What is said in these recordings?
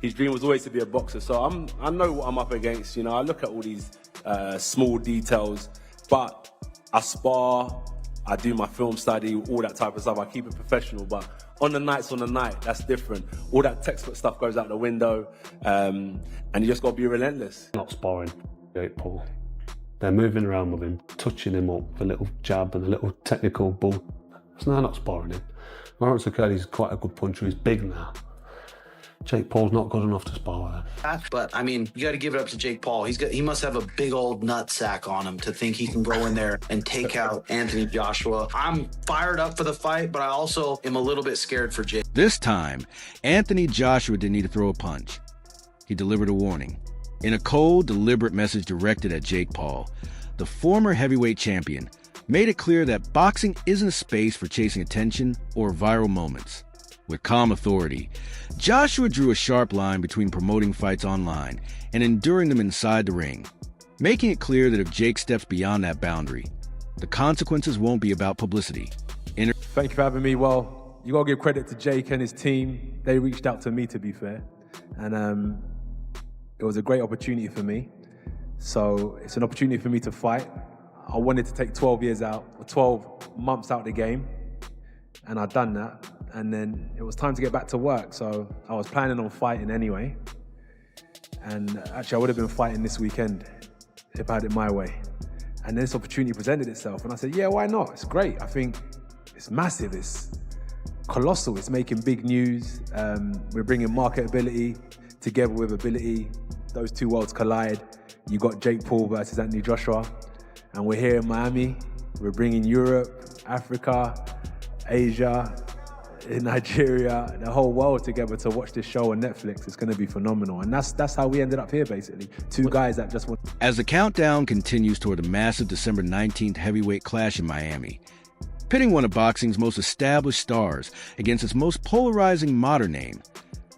his dream was always to be a boxer. So I know what I'm up against. You know, I look at all these small details, but I spar, I do my film study, all that type of stuff. I keep it professional, but on the night, that's different. All that textbook stuff goes out the window, and you just got to be relentless. Not sparring, Jake Paul. They're moving around with him, touching him up with a little jab and a little technical bull. So they're not sparring him. Lawrence Okoye's quite a good puncher. He's big now. Jake Paul's not good enough to spar with him. But, I mean, you got to give it up to Jake Paul. He must have a big old nut sack on him to think he can go in there and take out Anthony Joshua. I'm fired up for the fight, but I also am a little bit scared for Jake. This time, Anthony Joshua didn't need to throw a punch. He delivered a warning. In a cold, deliberate message directed at Jake Paul, the former heavyweight champion made it clear that boxing isn't a space for chasing attention or viral moments. With calm authority, Joshua drew a sharp line between promoting fights online and enduring them inside the ring, making it clear that if Jake steps beyond that boundary, the consequences won't be about publicity. Thank you for having me. Well, you got to give credit to Jake and his team. They reached out to me, to be fair, and it was a great opportunity for me. So it's an opportunity for me to fight. I wanted to take 12 months out of the game, and I'd done that. And then it was time to get back to work. So I was planning on fighting anyway. And actually I would have been fighting this weekend if I had it my way. And this opportunity presented itself. And I said, yeah, why not? It's great. I think it's massive. It's colossal. It's making big news. We're bringing marketability together with ability. Those two worlds collide. You got Jake Paul versus Anthony Joshua. And we're here in Miami. We're bringing Europe, Africa, Asia, in Nigeria, the whole world together to watch this show on Netflix. It's going to be phenomenal. And that's how we ended up here, basically. Two guys that just want... As the countdown continues toward a massive December 19th heavyweight clash in Miami, pitting one of boxing's most established stars against its most polarizing modern name,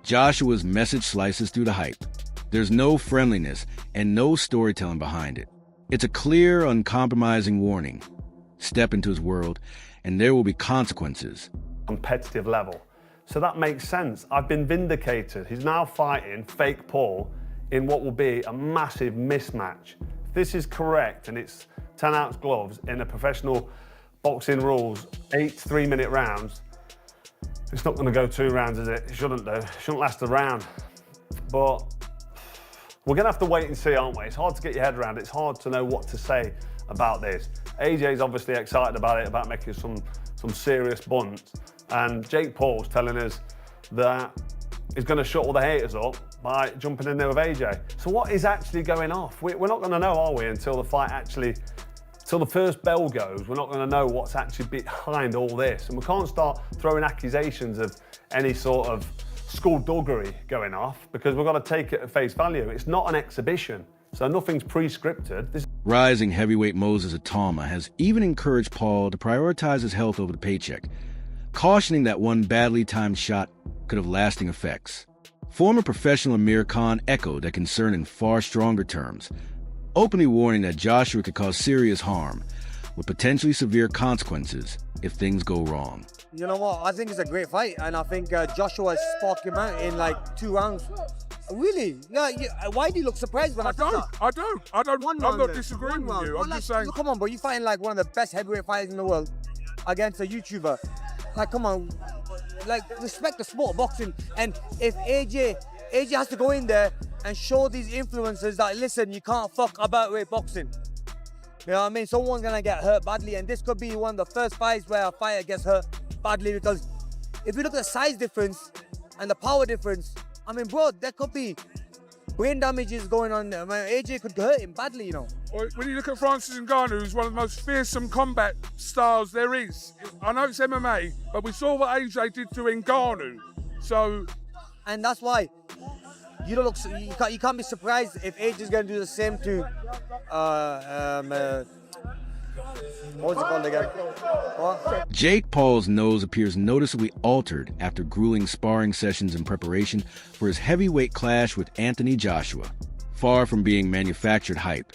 Joshua's message slices through the hype. There's no friendliness and no storytelling behind it. It's a clear, uncompromising warning. Step into his world, and there will be consequences. Competitive level. So that makes sense. I've been vindicated. He's now fighting fake Paul in what will be a massive mismatch. If this is correct and it's 10-ounce gloves in a professional boxing rules, 8 3-minute rounds, it's not going to go 2 rounds, is it? It shouldn't do. It shouldn't last a round. But we're going to have to wait and see, aren't we? It's hard to get your head around. It's hard to know what to say about this. AJ's obviously excited about it, about making some serious bunts. And Jake Paul's telling us that he's going to shut all the haters up by jumping in there with AJ. So what is actually going off? We're not going to know, are we, until the fight actually, till the first bell goes. We're not going to know what's actually behind all this. And we can't start throwing accusations of any sort of skullduggery going off, because we've got to take it at face value. It's not an exhibition, so nothing's pre-scripted. Rising heavyweight Moses Atama has even encouraged Paul to prioritize his health over the paycheck, cautioning that one badly timed shot could have lasting effects. Former professional Amir Khan echoed that concern in far stronger terms, openly warning that Joshua could cause serious harm, with potentially severe consequences if things go wrong. You know what? I think it's a great fight, and I think Joshua sparked him out in like 2 rounds. Really? Yeah. Why do you look surprised when I don't. I'm not disagreeing with you. I'm just saying. Come on, bro. You're fighting like one of the best heavyweight fighters in the world against a YouTuber. Like, come on. Like, respect the sport of boxing. And if AJ has to go in there and show these influencers that, listen, you can't fuck about with boxing. You know what I mean? Someone's gonna get hurt badly, and this could be one of the first fights where a fighter gets hurt badly, because if you look at the size difference and the power difference, I mean, bro, there could be brain damages going on there. I mean, AJ could hurt him badly, you know. When you look at Francis Ngannou, who's one of the most fearsome combat stars there is. I know it's MMA, but we saw what AJ did to Ngannou. So, and that's why you don't look. You can't be surprised if AJ's going to do the same to what's it called again? What? Jake Paul's nose appears noticeably altered after grueling sparring sessions in preparation for his heavyweight clash with Anthony Joshua. Far from being manufactured hype,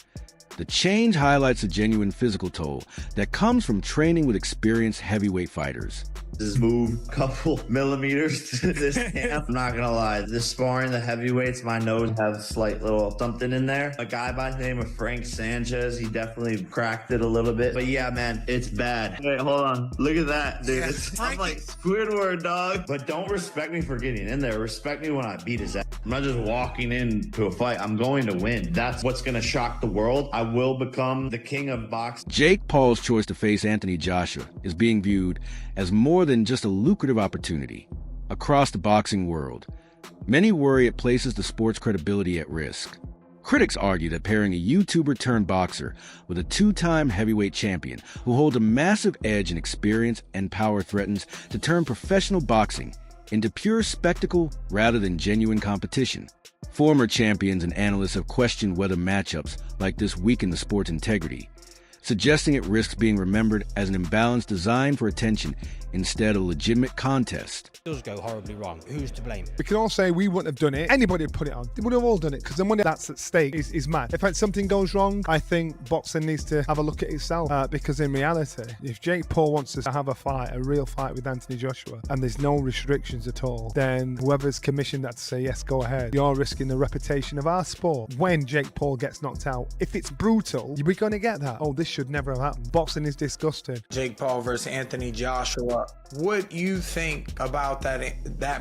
The change highlights the genuine physical toll that comes from training with experienced heavyweight fighters. Just move a couple millimeters to this camp. I'm not gonna lie, this sparring the heavyweights, my nose has a slight little something in there. A guy by the name of Frank Sanchez, he definitely cracked it a little bit. But yeah, man, it's bad. Wait, hold on. Look at that, dude. I'm like Squidward, dog. But don't respect me for getting in there. Respect me when I beat his ass. I'm not just walking into a fight. I'm going to win. That's what's gonna shock the world. I will become the king of boxing. Jake Paul's choice to face Anthony Joshua is being viewed as more than just a lucrative opportunity. Across the boxing world, many worry it places the sport's credibility at risk. Critics argue that pairing a YouTuber turned boxer with a two-time heavyweight champion who holds a massive edge in experience and power threatens to turn professional boxing into pure spectacle rather than genuine competition. Former champions and analysts have questioned whether matchups like this weaken the sport's integrity, suggesting it risks being remembered as an imbalance designed for attention instead of a legitimate contest. It does go horribly wrong. Who's to blame? We can all say we wouldn't have done it. Anybody would put it on. They would have all done it because the money that's at stake is mad. If something goes wrong, I think boxing needs to have a look at itself because in reality, if Jake Paul wants to have a fight, a real fight with Anthony Joshua, and there's no restrictions at all, then whoever's commissioned that to say, yes, go ahead, you're risking the reputation of our sport. When Jake Paul gets knocked out, if it's brutal, we're going to get that. Oh, this should never have happened. Boxing is disgusting. Jake Paul versus Anthony Joshua. What you think about that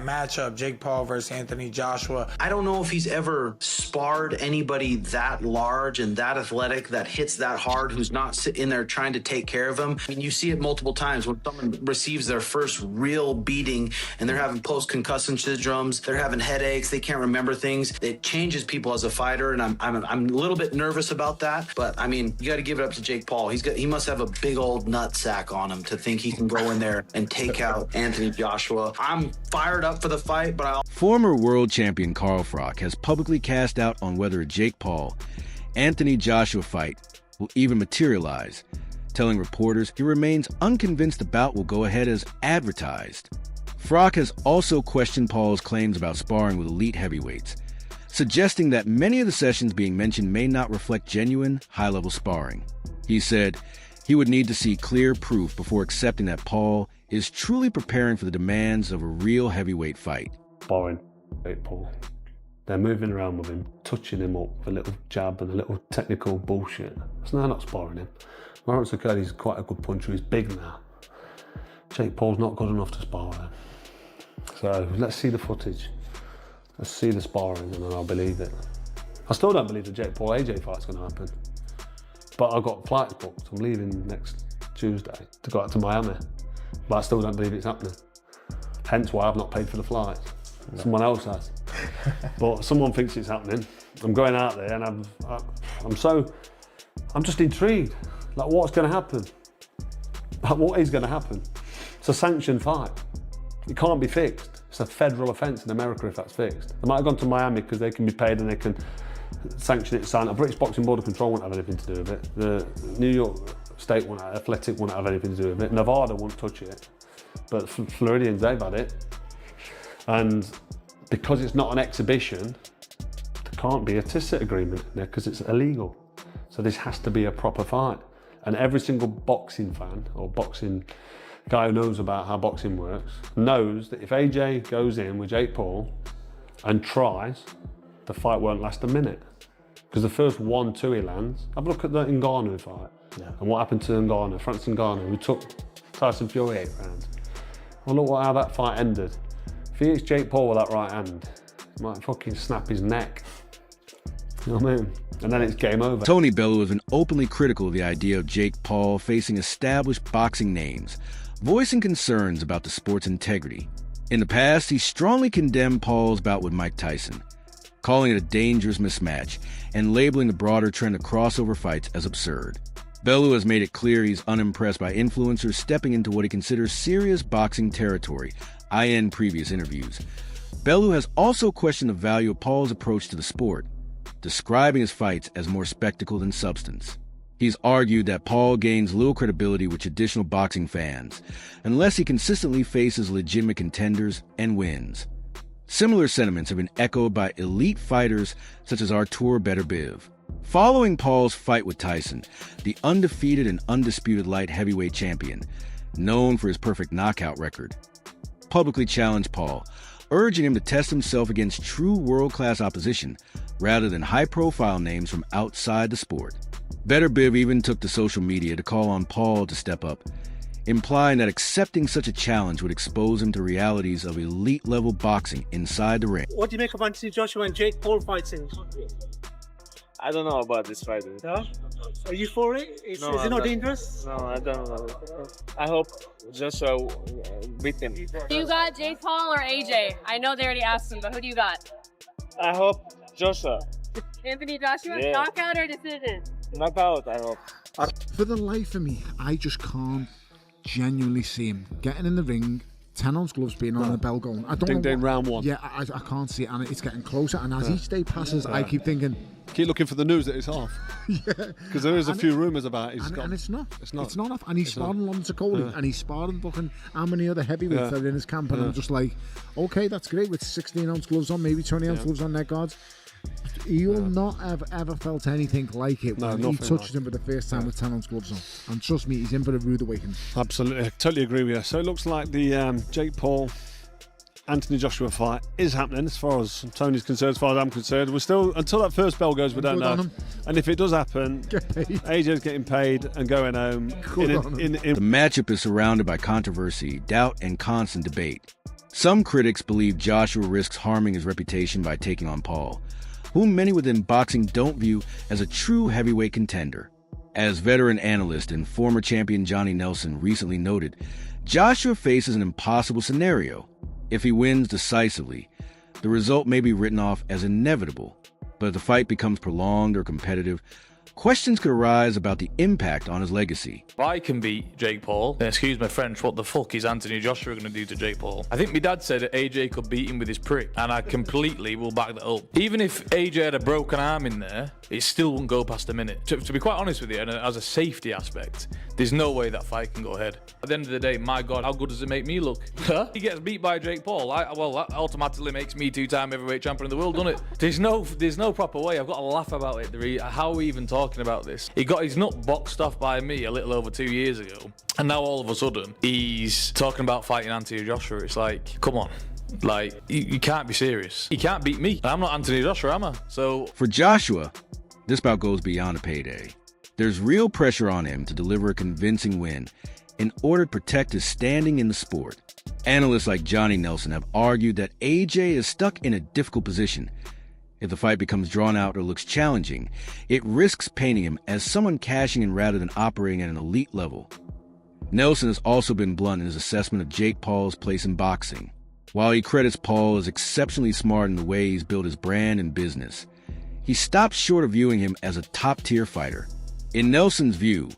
matchup, Jake Paul versus Anthony Joshua? I don't know if he's ever sparred anybody that large and that athletic that hits that hard who's not sitting there trying to take care of him. I mean, you see it multiple times when someone receives their first real beating and they're having post-concussion syndromes, they're having headaches, they can't remember things. It changes people as a fighter, and I'm a little bit nervous about that. But I mean, you got to give it up to Jake Paul. He must have a big old nut sack on him to think he can go in there and take out Anthony Joshua. I'm fired up for the fight, but Former world champion Carl Froch has publicly cast doubt on whether a Jake Paul-Anthony Joshua fight will even materialize, telling reporters he remains unconvinced the bout will go ahead as advertised. Froch has also questioned Paul's claims about sparring with elite heavyweights, suggesting that many of the sessions being mentioned may not reflect genuine, high-level sparring. He said he would need to see clear proof before accepting that Paul is truly preparing for the demands of a real heavyweight fight. Sparring Jake Paul. They're moving around with him, touching him up with a little jab and a little technical bullshit. So they're not sparring him. Lawrence Occurred, he's quite a good puncher, he's big now. Jake Paul's not good enough to spar with him. So let's see the footage. Let's see the sparring and then I'll believe it. I still don't believe the Jake Paul AJ fight's going to happen. But I've got flights booked. I'm leaving next Tuesday to go out to Miami. But I still don't believe it's happening. Hence why I've not paid for the flights. No. Someone else has. But someone thinks it's happening. I'm going out there and I'm just intrigued. Like, what's going to happen? Like, what is going to happen? It's a sanctioned fight. It can't be fixed. It's a federal offence in America if that's fixed. They might have gone to Miami because they can be paid and they can sanction it, sign. A British Boxing Board of Control won't have anything to do with it. The New York State Athletic won't have anything to do with it. Nevada won't touch it. But Floridians, they've had it. And because it's not an exhibition, there can't be a TISIT agreement in there because it's illegal. So this has to be a proper fight. And every single boxing fan or boxing guy who knows about how boxing works knows that if AJ goes in with Jake Paul and tries, the fight won't last a minute. Because the first 1-2 he lands, have a look at the Ngannou fight. Yeah. And what happened to Ngannou, Francis Ngannou, who took Tyson Fury 8 rounds. Well, look how that fight ended. If he hits Jake Paul with that right hand, he might fucking snap his neck. You know what I mean? And then it's game over. Tony Bellew has been openly critical of the idea of Jake Paul facing established boxing names, voicing concerns about the sport's integrity. In the past, he strongly condemned Paul's bout with Mike Tyson, calling it a dangerous mismatch and labeling the broader trend of crossover fights as absurd. Bellew has made it clear he's unimpressed by influencers stepping into what he considers serious boxing territory, in previous interviews. Bellew has also questioned the value of Paul's approach to the sport, describing his fights as more spectacle than substance. He's argued that Paul gains little credibility with traditional boxing fans unless he consistently faces legitimate contenders and wins. Similar sentiments have been echoed by elite fighters such as Artur Beterbiev. Following Paul's fight with Tyson, the undefeated and undisputed light heavyweight champion, known for his perfect knockout record, publicly challenged Paul, urging him to test himself against true world-class opposition rather than high-profile names from outside the sport. Better Biv even took to social media to call on Paul to step up, implying that accepting such a challenge would expose him to realities of elite-level boxing inside the ring. What do you make of Anthony Joshua and Jake Paul fighting? I don't know about this fight. No? Are you for it? Is it not dangerous? No, I don't know. I hope Joshua beat him. Do you got Jake Paul or AJ? I know they already asked him, but who do you got? I hope Joshua. Anthony Joshua, Yeah. knockout or decision? Knockout, I hope. For the life of me, I just can't genuinely see him getting in the ring, 10-ounce gloves being on and the bell going. I don't know. Round one. Yeah, I can't see it, and it's getting closer. And as each day passes, I keep thinking. Keep looking for the news that it's off. Yeah. Because there is a few rumours about it. And it's not. It's not. It's not off. And he's sparring Lonzo Cody, and he's sparring fucking how many other heavyweights that are in his camp. And I'm just like, okay, that's great with 16-ounce gloves on, maybe 20-ounce gloves on their guards. You'll not have ever felt anything like it when he touches him for the first time with 10-ounce gloves on. And trust me, he's in for a rude awakening. Absolutely. I totally agree with you. So it looks like the Jake Paul Anthony Joshua fight is happening as far as Tony's concerned, as far as I'm concerned. We're still, until that first bell goes, we don't know. And if it does happen, AJ's getting paid and going home. The matchup is surrounded by controversy, doubt, and constant debate. Some critics believe Joshua risks harming his reputation by taking on Paul, whom many within boxing don't view as a true heavyweight contender. As veteran analyst and former champion Johnny Nelson recently noted, Joshua faces an impossible scenario. If he wins decisively, the result may be written off as inevitable, but if the fight becomes prolonged or competitive, questions could arise about the impact on his legacy. If I can beat Jake Paul, then excuse my French, what the fuck is Anthony Joshua going to do to Jake Paul? I think my dad said that AJ could beat him with his prick, and I completely will back that up. Even if AJ had a broken arm in there, it still wouldn't go past a minute. To be quite honest with you, and as a safety aspect, there's no way that fight can go ahead. At the end of the day, my God, how good does it make me look? He gets beat by Jake Paul. Well, that automatically makes me two-time heavyweight champion of the world, doesn't it? There's no proper way. I've got to laugh about it. How are we even talking about this? He got his nut boxed off by me a little over 2 years ago, and now all of a sudden he's talking about fighting Anthony Joshua. It's like, come on. Like, you can't be serious. He can't beat me. I'm not Anthony Joshua, am I? So for Joshua, this bout goes beyond a payday. There's real pressure on him to deliver a convincing win in order to protect his standing in the sport. Analysts like Johnny Nelson have argued that AJ is stuck in a difficult position. If the fight becomes drawn out or looks challenging, it risks painting him as someone cashing in rather than operating at an elite level. Nelson has also been blunt in his assessment of Jake Paul's place in boxing. While he credits Paul as exceptionally smart in the way he's built his brand and business, he stops short of viewing him as a top-tier fighter. In Nelson's view,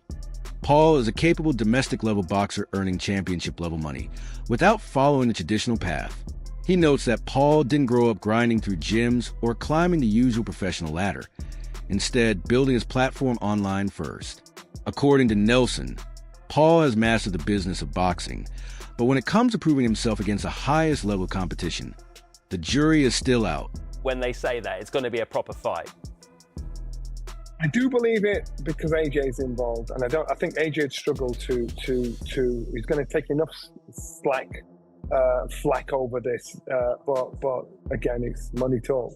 Paul is a capable domestic-level boxer earning championship-level money without following the traditional path. He notes that Paul didn't grow up grinding through gyms or climbing the usual professional ladder, instead building his platform online first. According to Nelson, Paul has mastered the business of boxing, but when it comes to proving himself against the highest level of competition, the jury is still out. When they say that, it's going to be a proper fight. I do believe it because AJ's involved, and I think AJ'd struggle to he's going to take enough flack over this, but again, it's money talk.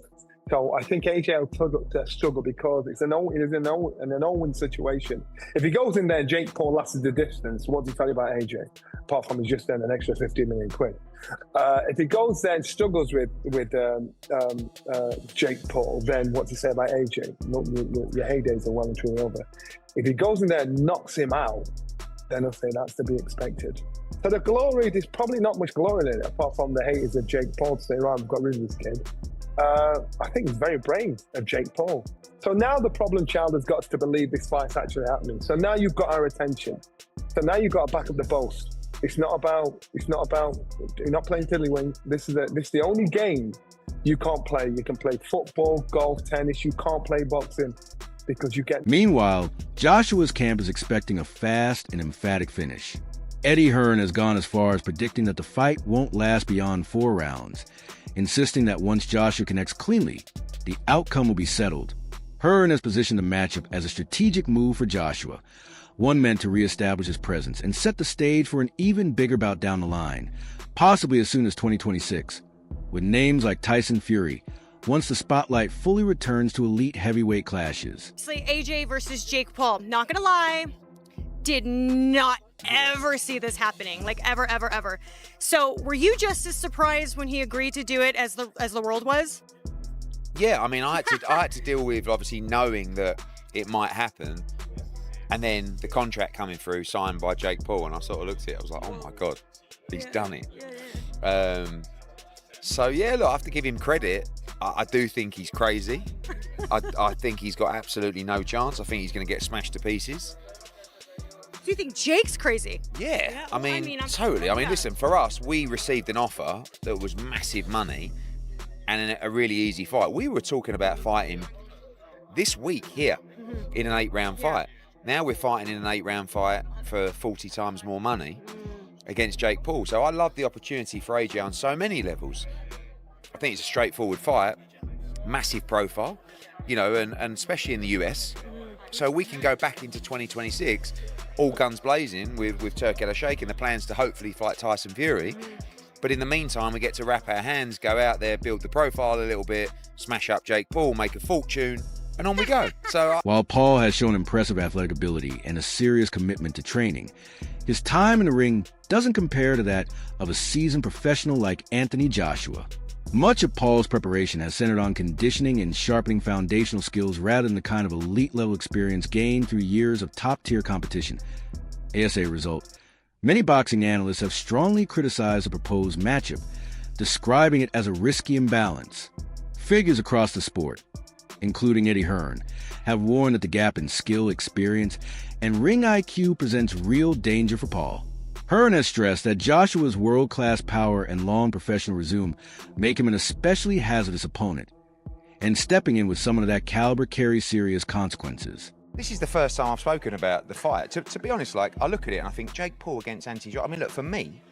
So I think AJ will struggle because it's an all-win situation. If he goes in there and Jake Paul lasts the distance, what does he tell you about AJ? Apart from he's just earned an extra 15 million quid. If he goes there and struggles with Jake Paul, then what to say about AJ? Your heydays are well and truly over. If he goes in there and knocks him out, then I'll say that's to be expected. So the glory, there's probably not much glory in it, apart from the haters of Jake Paul to say, right, we've got rid of this kid. I think it's very brave of Jake Paul. So now the problem child has got us to believe this fight's actually happening. So now you've got our attention. So now you've got to back up the boast. It's not about, you're not playing tiddlywink. This is the only game you can't play. You can play football, golf, tennis. You can't play boxing because you get... Meanwhile, Joshua's camp is expecting a fast and emphatic finish. Eddie Hearn has gone as far as predicting that the fight won't last beyond 4 rounds, insisting that once Joshua connects cleanly, the outcome will be settled. Hearn has positioned the matchup as a strategic move for Joshua, one meant to reestablish his presence and set the stage for an even bigger bout down the line, possibly as soon as 2026, with names like Tyson Fury, once the spotlight fully returns to elite heavyweight clashes. AJ versus Jake Paul. Not gonna lie, did not ever see this happening, like ever, ever, ever. So were you just as surprised when he agreed to do it as the world was? Yeah, I mean, I had to deal with obviously knowing that it might happen, and then the contract coming through signed by Jake Paul, and I sort of looked at it, I was like, oh my God, he's done it. So yeah, look, I have to give him credit. I do think he's crazy. I think he's got absolutely no chance. I think he's going to get smashed to pieces. Do you think Jake's crazy? Yeah, I mean, totally. I mean, listen, for us, we received an offer that was massive money and a really easy fight. We were talking about fighting this week here in an 8-round fight. Now we're fighting in an 8-round fight for 40 times more money against Jake Paul. So I love the opportunity for AJ on so many levels. I think it's a straightforward fight, massive profile, you know, and especially in the US. So we can go back into 2026 all guns blazing with Turk El-Sheikh and the plans to hopefully fight Tyson Fury. But in the meantime, we get to wrap our hands, go out there, build the profile a little bit, smash up Jake Paul, make a fortune, and on we go. While Paul has shown impressive athletic ability and a serious commitment to training, his time in the ring doesn't compare to that of a seasoned professional like Anthony Joshua. Much of Paul's preparation has centered on conditioning and sharpening foundational skills rather than the kind of elite-level experience gained through years of top-tier competition. ASA result: many boxing analysts have strongly criticized the proposed matchup, describing it as a risky imbalance. Figures across the sport, including Eddie Hearn, have warned that the gap in skill, experience, and ring IQ presents real danger for Paul. Hearn has stressed that Joshua's world-class power and long professional resume make him an especially hazardous opponent, and stepping in with someone of that caliber carries serious consequences. This is the first time I've spoken about the fight. To be honest, like, I look at it and I think Jake Paul against Anthony Joshua. I mean, look, for me,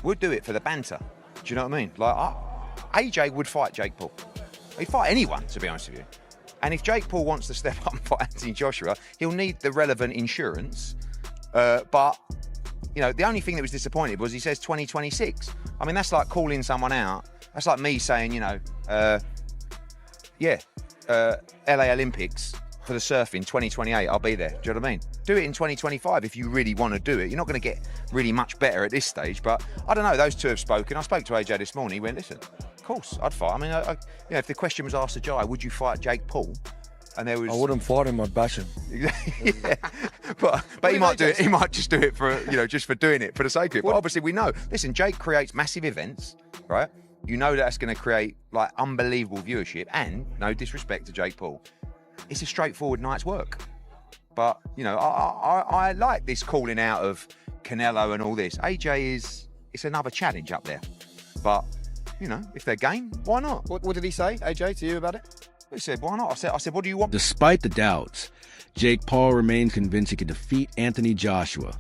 we'd do it for the banter. Do you know what I mean? Like, AJ would fight Jake Paul. He'd fight anyone, to be honest with you. And if Jake Paul wants to step up and fight Anthony Joshua, he'll need the relevant insurance. But, you know, the only thing that was disappointing was he says 2026. I mean, that's like calling someone out. That's like me saying, you know, LA Olympics for the surfing, 2028, I'll be there. Do you know what I mean? Do it in 2025 if you really want to do it. You're not going to get really much better at this stage, but I don't know, those two have spoken. I spoke to AJ this morning, he went, listen, of course, I'd fight. I mean, you know, if the question was asked to Jai, would you fight Jake Paul? And there was... I wouldn't fight him, I'd bash him. Yeah, but he might do it, he might just do it for, you know, just for doing it, for the sake of it. But obviously we know, listen, Jake creates massive events, right? You know that's going to create, like, unbelievable viewership, and no disrespect to Jake Paul, it's a straightforward night's work. But, you know, I like this calling out of Canelo and all this. AJ it's another challenge up there. But, you know, if they're game, why not? What did he say, AJ, to you about it? He said, why not? I said, what do you want? Despite the doubts, Jake Paul remains convinced he can defeat Anthony Joshua,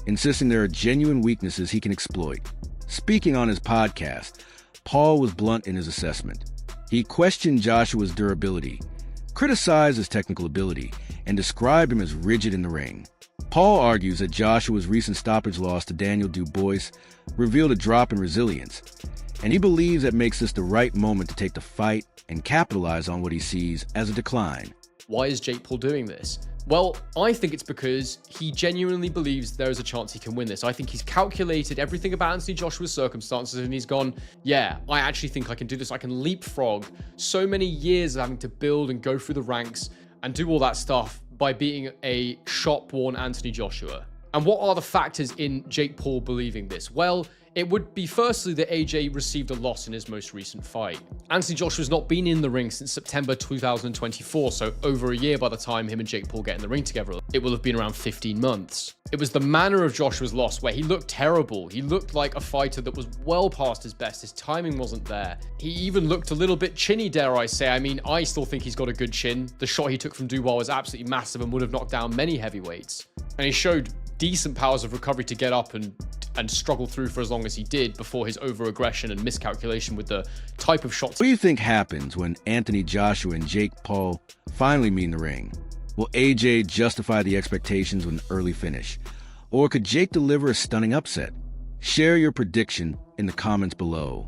insisting there are genuine weaknesses he can exploit. Speaking on his podcast, Paul was blunt in his assessment. He questioned Joshua's durability, criticized his technical ability, and described him as rigid in the ring. Paul argues that Joshua's recent stoppage loss to Daniel Dubois revealed a drop in resilience, and he believes that makes this the right moment to take the fight and capitalize on what he sees as a decline. Why is Jake Paul doing this? Well, I think it's because he genuinely believes there is a chance he can win this. I think he's calculated everything about Anthony Joshua's circumstances and he's gone, yeah, I actually think I can do this. I can leapfrog so many years of having to build and go through the ranks and do all that stuff by beating a shop-worn Anthony Joshua. And what are the factors in Jake Paul believing this? Well, it would be firstly that AJ received a loss in his most recent fight. Anthony Joshua's not been in the ring since September 2024, so over a year by the time him and Jake Paul get in the ring together. It will have been around 15 months. It was the manner of Joshua's loss where he looked terrible. He looked like a fighter that was well past his best. His timing wasn't there. He even looked a little bit chinny, dare I say. I mean, I still think he's got a good chin. The shot he took from Dubois was absolutely massive and would have knocked down many heavyweights. And he showed decent powers of recovery to get up and and struggle through for as long as he did before his over-aggression and miscalculation with the type of shots. What do you think happens when Anthony Joshua and Jake Paul finally meet in the ring? Will AJ justify the expectations with an early finish? Or could Jake deliver a stunning upset? Share your prediction in the comments below.